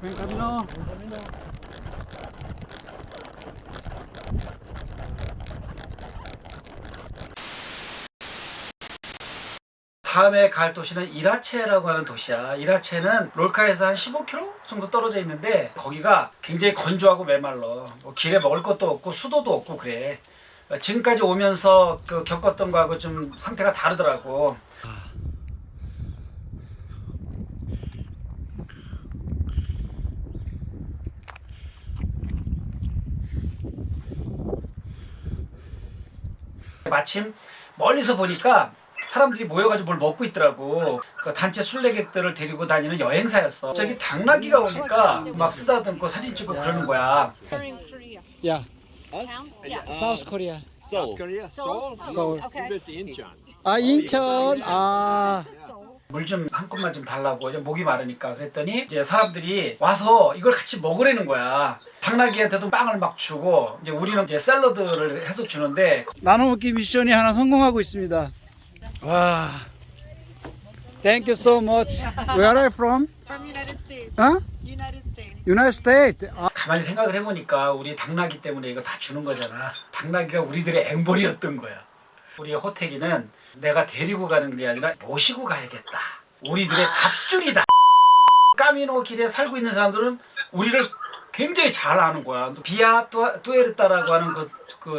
Buen camino. 다음에 갈 도시는 이라체라고 하는 도시야. 이라체는 롤카에서 한 15km 정도 떨어져 있는데 거기가 굉장히 건조하고 메말라. 뭐 길에 먹을 것도 없고 수도도 없고 그래. 지금까지 오면서 그 겪었던 거하고 좀 상태가 다르더라고. 마침 멀리서 보니까 사람들이 모여가지고 뭘 먹고 있더라고. 그 단체 술래객들을 데리고 다니는 여행사였어. 저기 당나귀가 오니까 막 쓰다듬고 사진 찍고 그러는 거야. Yeah, Us? South Korea. Seoul. Korea, Seoul. Seoul. You went to Incheon. 아 인천. 아 물 좀 한 컵만 좀 달라고. 이제 목이 마르니까. 그랬더니 이제 사람들이 와서 이걸 같이 먹으라는 거야. 당나귀한테도 빵을 막 주고 이제 우리는 이제 샐러드를 해서 주는데 나눠 먹기 미션이 하나 성공하고 있습니다. 와. Thank you so much. Where are you from? From United States. 어? United States. United States. 가만히 생각을 해보니까 우리 당나귀 때문에 이거 다 주는 거잖아. 당나귀가 우리들의 앵벌이었던 거야. 우리 호태기는 내가 데리고 가는 게 아니라 모시고 가야겠다. 우리들의 밥줄이다. 까미노 길에 살고 있는 사람들은 우리를 굉장히 잘 아는 거야. 비아 뚜에르타라고 하는 그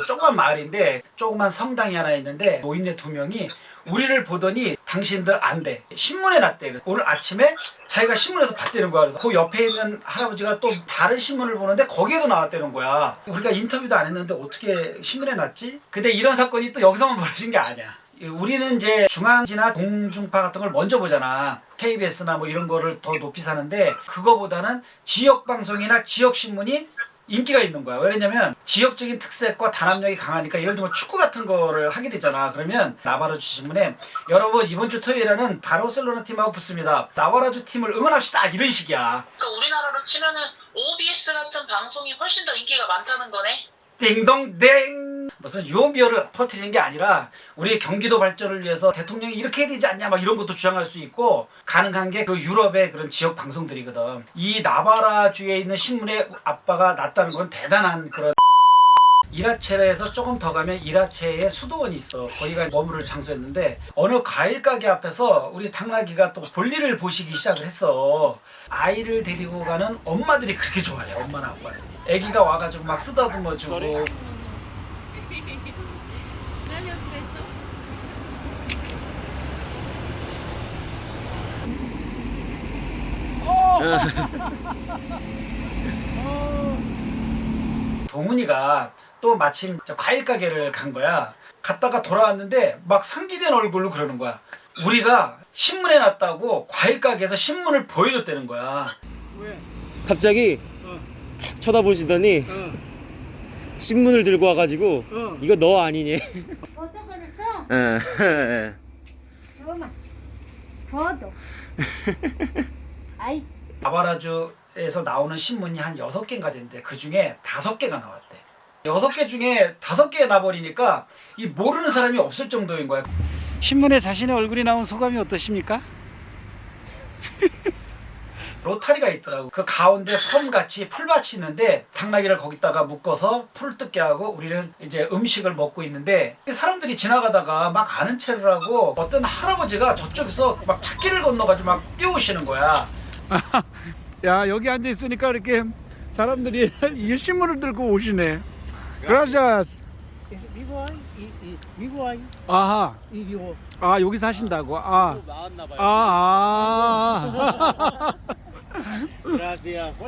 조그만 마을인데 조그만 성당이 하나 있는데 노인네 2명이 우리를 보더니 당신들 안 돼. 신문에 났대. 오늘 아침에 자기가 신문에서 봤다는 거야. 그래서 그 옆에 있는 할아버지가 또 다른 신문을 보는데 거기에도 나왔다는 거야. 우리가 인터뷰도 안 했는데 어떻게 신문에 났지? 근데 이런 사건이 또 여기서만 벌어진 게 아니야. 우리는 이제 중앙지나 공중파 같은 걸 먼저 보잖아. KBS나 뭐 이런 거를 더 높이 사는데 그거보다는 지역 방송이나 지역 신문이 인기가 있는 거야. 왜냐면 지역적인 특색과 단합력이 강하니까 예를 들면 축구 같은 거를 하게 되잖아. 그러면 나바라주 신문에 여러분 이번 주 토요일에는 바르셀로나 팀하고 붙습니다. 나바라주 팀을 응원합시다. 이런 식이야. 그러니까 우리나라로 치면은 OBS 같은 방송이 훨씬 더 인기가 많다는 거네. 띵동댕. 무슨 유언비어를 퍼뜨리는 게 아니라 우리 경기도 발전을 위해서 대통령이 이렇게 해야 되지 않냐 막 이런 것도 주장할 수 있고 가능한 게 그 유럽의 그런 지역 방송들이거든. 이 나바라주에 있는 신문에 아빠가 났다는 건 대단한 그런. 이라체에서 조금 더 가면 이라체의 수도원이 있어. 거기가 머무를 장소였는데 어느 과일 가게 앞에서 우리 당나귀가 또 볼일을 보시기 시작을 했어. 아이를 데리고 가는 엄마들이 그렇게 좋아해. 엄마나 아빠는. 애기가 와가지고 막 쓰다듬어주고. 동훈이가 또 마침 과일 가게를 간 거야. 갔다가 돌아왔는데 막 상기된 얼굴로 그러는 거야. 우리가 신문에 났다고 과일 가게에서 신문을 보여줬다는 거야. 왜? 갑자기 탁 쳐다보시더니 신문을 들고 와가지고 이거 너 아니니? foto 그랬어? 예. 잠깐만. foto. 아이. 나바라주에서 나오는 신문이 한 6개인가 되는데 그 중에 5개가 나왔대. 6개 중에 5개 나버리니까 이 모르는 사람이 없을 정도인 거야. 신문에 자신의 얼굴이 나온 소감이 어떠십니까? 로타리가 있더라고. 그 가운데 섬같이 풀밭이 있는데 당나귀를 거기다가 묶어서 풀 뜯게 하고 우리는 이제 음식을 먹고 있는데 사람들이 지나가다가 막 아는 체를 하고 어떤 할아버지가 저쪽에서 막 찾기를 건너가지고 막 뛰어오시는 거야. 야, 여기 앉아 있으니까 이렇게 사람들이 이 신문을 들고 오시네. Gracias. 미국 아이? 아하. 이거. 아, 여기 사신다고. 아. 나왔나봐요.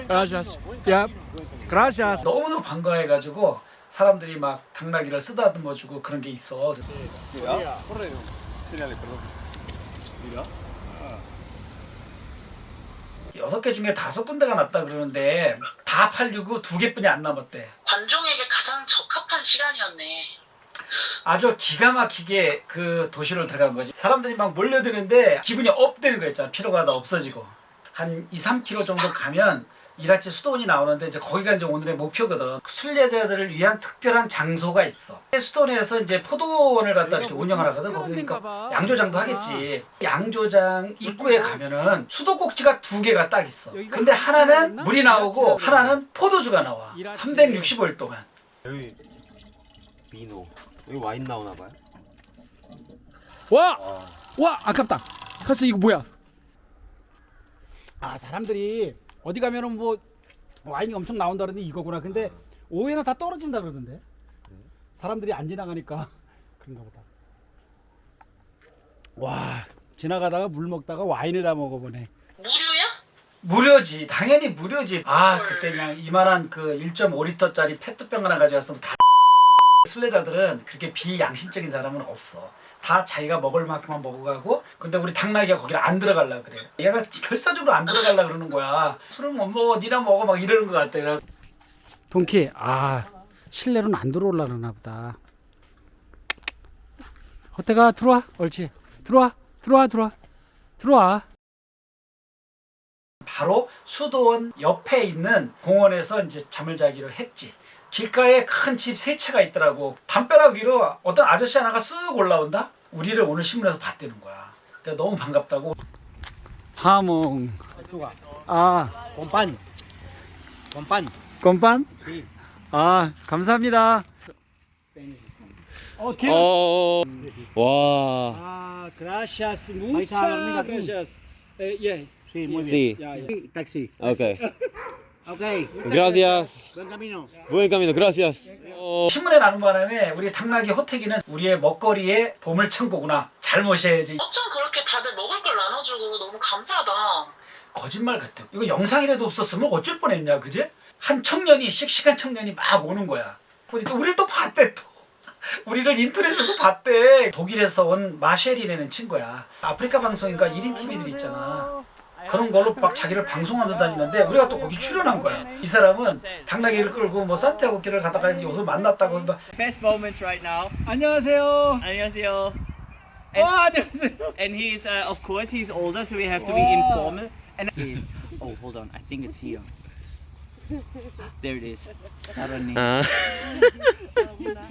Gracias. 야, gracias. 너무너무 반가워해가지고 사람들이 막 당나귀를 쓰다듬어주고 그런 게 있어. Korea. Señale, perdón. Mira. 6개 중에 5군데가 났다 그러는데 다 팔리고 2개뿐이 안 남았대. 관종에게 가장 적합한 시간이었네. 아주 기가 막히게 그 도시로 들어간 거지. 사람들이 막 몰려드는데 기분이 업되는 거 있잖아. 피로가 다 없어지고. 한 2, 3km 정도 가면 이라치 수도원이 나오는데 이제 거기가 이제 오늘의 목표거든. 순례자들을 위한 특별한 장소가 있어. 수도원에서 이제 포도원을 갖다 이렇게 운영을 하거든. 거기니까 양조장도 하겠지. 양조장 입구에 가면은 수도꼭지가 2개가 딱 있어. 근데 하나는 물이 나오고 하나는 포도주가 나와. 365일 동안. 여기 비노. 여기 와인 나오나 봐요. 와! 와 아깝다. 카스 이거 뭐야? 아 사람들이 어디 가면은 뭐 와인이 엄청 나온다는데 이거구나. 근데 오해는 다 떨어진다 그러던데. 사람들이 안 지나가니까 그런가 보다. 와 지나가다가 물 먹다가 와인을 다 먹어보네. 무료야? 무료지. 당연히 무료지. 아 그때 그냥 이만한 그 1.5리터짜리 페트병 하나 가져갔으면 다 순례자들은 그렇게 비양심적인 사람은 없어. 다 자기가 먹을 만큼만 먹어가고. 근데 우리 당나귀가 거기를 안 들어가려고 그래. 얘가 결사적으로 안 들어가려고 그러는 거야. 술을 못 먹어 니나 먹어 막 이러는 것 같아. 동키 아 실내로는 안 들어올라나 보다. 호태가 들어와. 옳지. 들어와. 바로 수도원 옆에 있는 공원에서 이제 잠을 자기로 했지. 길가에 큰 집 3채가 있더라고. 담벼락 위로 어떤 아저씨 하나가 쓱 올라온다? 우리를 오늘 신문에서 봤다는 거야. 그러니까 너무 반갑다고. 하몽. 아 꼼판. 아 감사합니다. 와. 아, gracias, muchas gracias. Yeah, sí, muy Sí. bien. Ya. Taxi. 오케이. Okay. Gracias. Buen camino. Buen camino. Gracias. 신문에 나눈 바람에 우리 당나귀 호태기는 우리의 먹거리의 보물창고구나. 잘 모셔야지. 어쩜 그렇게 다들 먹을 걸 나눠주고 너무 감사하다. 거짓말 같아. 이거 영상이라도 없었으면 어쩔 뻔했냐, 그지? 한 청년이 씩씩한 청년이 막 오는 거야. 보니까 우리를 또 봤대 또. 우리를 인터넷에서 봤대. 독일에서 온 마셸이라는 친구야. 아프리카 방송인가 1인 TV들 있잖아. 그런 걸로 막 자기를 방송하면서 다니는데 우리가 또 거기 출연한 거야. 이 사람은 당나귀를 끌고 뭐 산티아고 길을 가다가 여기서 만났다고. Best moments right now. 안녕하세요. 안녕하세요. 안녕하세요. And he's of course he's older, so we have to be informal. And he's oh hold on, I think it's here. There it is. Sarani. 아.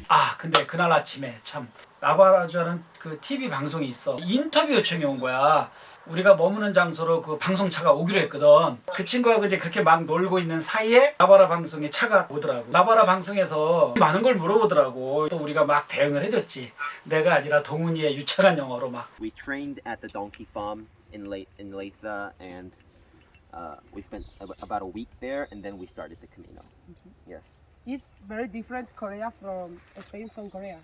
아 근데 그날 아침에 참 나바라주라는 그 TV 방송이 있어. 인터뷰 요청이 온 거야. 우리가 머무는 장소로 그 방송차가 오기로 했거든. 그 친구하고 이제 그렇게 막 놀고 있는 사이에 나바라 방송에 차가 오더라고. 나바라 방송에서 많은 걸 물어보더라고. 또 우리가 막 대응을 해줬지. 내가 아니라 동훈이의 유창한 영어로 막. We trained at the donkey farm in Leitha, and we spent about a week there, and then we started the Camino. Yes. It's very different Korea from Spain from Korea.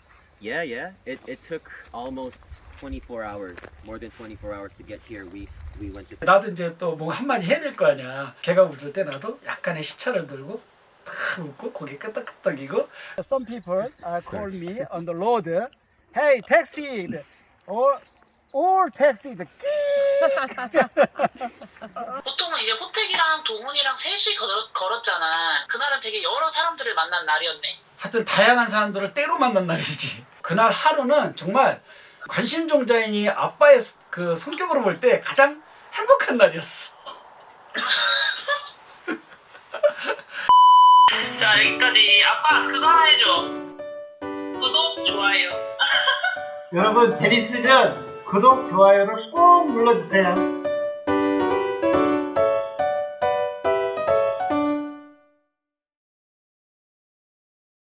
Yeah. It took almost 24 hours, more than 24 hours to get here. We went to. 나도 이제 또 뭐 한마디 해야 될 거 아니야. 걔가 웃을 때 나도 약간의 시차를 들고 탁 웃고 고개 끄덕끄덕이고. Some people call me on the road. Hey, taxi. All taxis. 보통은 이제 호택이랑 동훈이랑 셋이 걸었잖아. 그날은 되게 여러 사람들을 만난 날이었네. 하여튼 다양한 사람들을 때로 만난 날이지. 그날 하루는 정말 관심종자인이 아빠의 그 성격으로 볼 때 가장 행복한 날이었어. 자 여기까지. 아빠 그거 하나 해줘. 구독 좋아요. 여러분 재밌으면 구독 좋아요를 꼭 눌러주세요.